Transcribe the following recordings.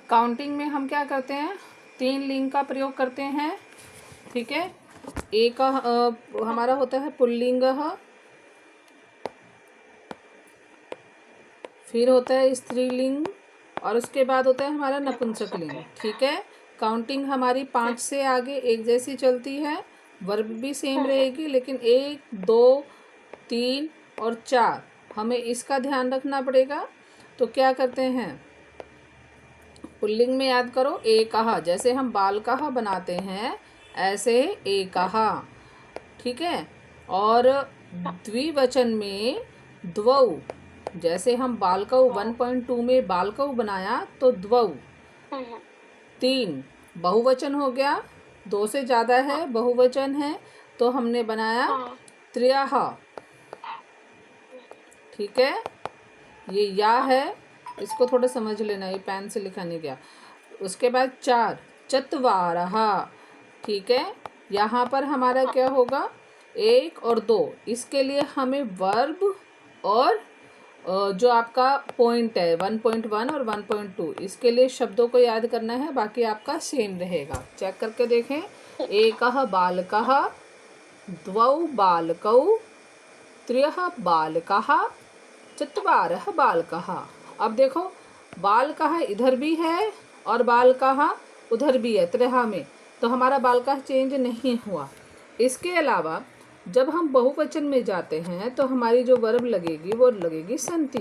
Counting में हम क्या करते हैं, 3 लिंग का प्रयोग करते हैं। ठीक है, एक हमारा होता है पुल्लिंग, फिर होता है स्त्रीलिंग, और उसके बाद होता है हमारा नपुंसकलिंग। ठीक है, काउंटिंग हमारी 5 से आगे एक जैसी चलती है, वर्ब भी सेम रहेगी, लेकिन 1, 2, 3 और 4 हमें इसका ध्यान रखना पड़ेगा। तो क्या करते हैं, पुल्लिंग में याद करो एकः, जैसे हम बालकः बनाते हैं ऐसे एकः। ठीक है, और द्विवचन में द्वौ, जैसे हम बालकौ 1.2 में बालकौ बनाया तो द्वौ। 3 बहुवचन हो गया, 2 से ज़्यादा है, बहुवचन है, तो हमने बनाया त्र्यः। ठीक है, ये या है, इसको थोड़ा समझ लेना, ये पेन से लिखा नहीं गया। उसके बाद 4 चत्वारः। ठीक है, यहाँ पर हमारा क्या होगा, 1 और 2, इसके लिए हमें वर्ब और जो आपका पॉइंट है 1.1 और 1.2, इसके लिए शब्दों को याद करना है, बाकी आपका सेम रहेगा। चेक करके देखें, एकः बालकः, द्वौ बालकौ, त्र्यः बालकः, चत्वारः बालकः। अब देखो, बालकः इधर भी है और बालकः उधर भी है त्र्यः में, तो हमारा बालकः चेंज नहीं हुआ। इसके अलावा जब हम बहुवचन में जाते हैं तो हमारी जो वर्ब लगेगी वो लगेगी सन्ति।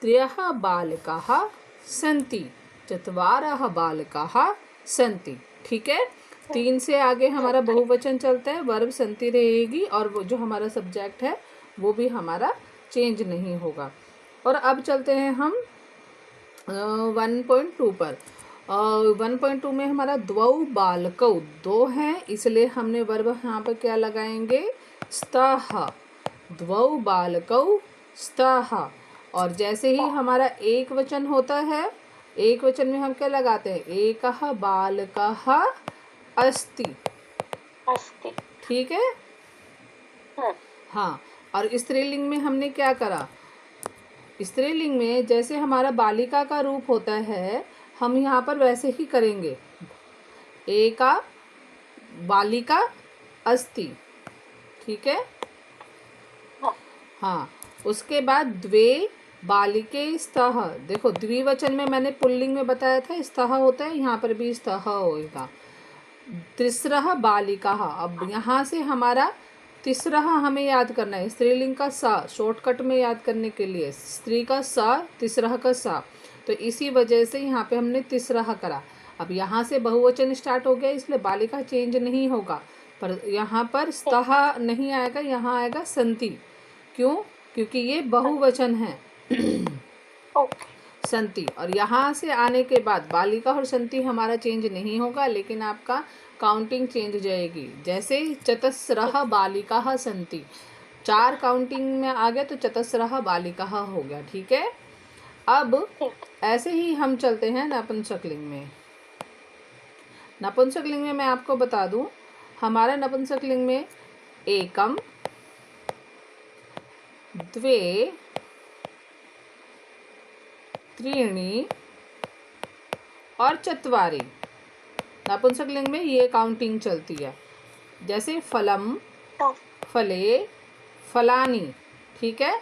त्र्यः बालकाः सन्ति, चत्वारः बालकाः सन्ति। ठीक है, 3 से आगे हमारा बहुवचन चलता है, वर्ब सन्ति रहेगी, और वो जो हमारा सब्जेक्ट है वो भी हमारा चेंज नहीं होगा। और अब चलते हैं हम 1.2 पर। 1.2 में हमारा द्वौ बालकौ, 2 हैं, इसलिए हमने वर्ब यहाँ पर क्या लगाएंगे, स्तः। द्वौ बालकौ स्तः। और जैसे ही हमारा एक वचन होता है, एक वचन में हम क्या लगाते हैं, एकः बालकः अस्ति। ठीक है, हाँ। और स्त्रीलिंग में हमने क्या करा, स्त्रीलिंग में जैसे हमारा बालिका का रूप होता है, हम यहाँ पर वैसे ही करेंगे, एका बालिका अस्ति। ठीक है, हाँ। उसके बाद द्वे बालिके स्तः। देखो, द्विवचन में मैंने पुल्लिंग में बताया था स्तः होता है, यहाँ पर भी स्तः होगा। तिस्रः बालिकाः, अब यहाँ से हमारा तिस्रः हमें याद करना है, स्त्रीलिंग का सा, शॉर्टकट में याद करने के लिए, स्त्री का सा, तिस्रः का सा, तो इसी वजह से यहाँ पे हमने तिस्रः करा। अब यहाँ से बहुवचन स्टार्ट हो गया, इसलिए बालिका चेंज नहीं होगा, पर यहाँ पर स्तः नहीं आएगा, यहाँ आएगा सन्ति। क्यों, क्योंकि ये बहुवचन है संति। और यहाँ से आने के बाद बालिका और संति हमारा चेंज नहीं होगा, लेकिन आपका काउंटिंग चेंज हो जाएगी। जैसे चतस्रः बालिकाः संति, 4 काउंटिंग में आ गया तो चतस्रः बालिकाः हो गया। ठीक है, अब ऐसे ही हम चलते हैं नपुंसकलिंग में। नपुंसकलिंग में मैं आपको बता दूं, हमारा नपुंसकलिंग में एकम, द्वे, त्रीणि और चत्वारि, नपुंसकलिंग में ये काउंटिंग चलती है। जैसे फलम, फले, फलानी। ठीक है,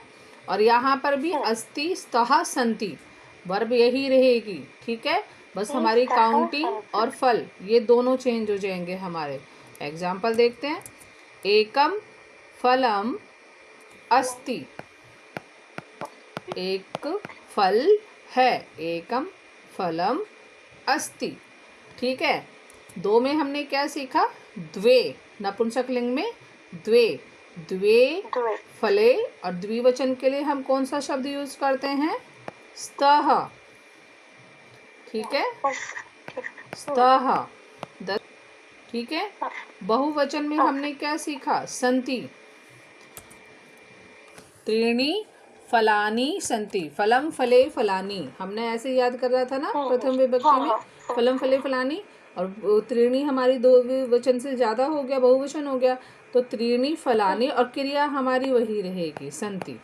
और यहाँ पर भी अस्ति, स्तः, सन्ति, वर्ब यही रहेगी। ठीक है, बस हमारी काउंटिंग और फल ये दोनों चेंज हो जाएंगे हमारे। एग्जाम्पल देखते हैं, एकम फलम अस्ति, एक फल है, एकम फलम अस्ति। ठीक है, 2 में हमने क्या सीखा, द्वे, नपुंसकलिंग में द्वे, द्वे फले, और द्विवचन के लिए हम कौन सा शब्द यूज करते हैं, स्तः। ठीक है, स्तः। ठीक है, बहुवचन में हमने क्या सीखा, सन्ति, त्रीणि फलानी सन्ति, फलम फले फलानी, हमने ऐसे याद कर रहा था ना प्रथम विभक्ति में, फलम फले फलानी। और त्रीणि हमारी 2 वचन से ज़्यादा हो गया, बहुवचन हो गया, तो त्रीणि फलानी, और क्रिया हमारी वही रहेगी सन्ति।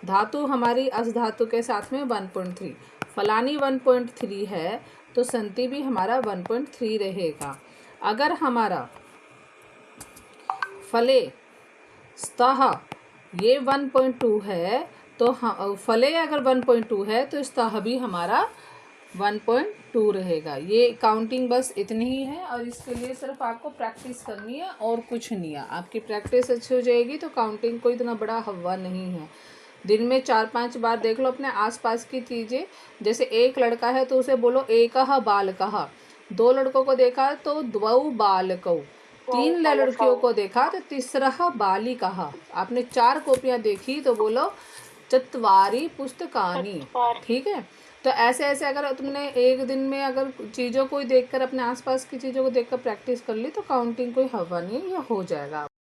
धातु हमारी अस धातु के साथ में 1.3, फलानी 1.3 है तो संति भी हमारा 1.3 रहेगा। अगर हमारा फले स्तः ये 1.2 है तो फले अगर 1.2 है तो स्तः भी हमारा 1.2 रहेगा। ये काउंटिंग बस इतनी ही है और इसके लिए सिर्फ आपको प्रैक्टिस करनी है और कुछ नहीं है। आपकी प्रैक्टिस अच्छी हो जाएगी तो काउंटिंग कोई इतना बड़ा हवा नहीं है। दिन में 4-5 बार देख लो अपने आसपास की चीज़ें। जैसे एक लड़का है तो उसे बोलो एकः बालकः, 2 लड़कों को देखा तो द्वौ बालकौ, 3 लड़कियों को देखा तो तिस्रः बालिकाः, आपने 4 कॉपियाँ देखी तो बोलो चत्वारि पुस्तकानि। ठीक है, तो ऐसे ऐसे अगर तुमने एक दिन में अगर चीज़ों को देखकर अपने आसपास की चीज़ों को देखकर प्रैक्टिस कर ली तो काउंटिंग कोई हवा नहीं, ये हो जाएगा।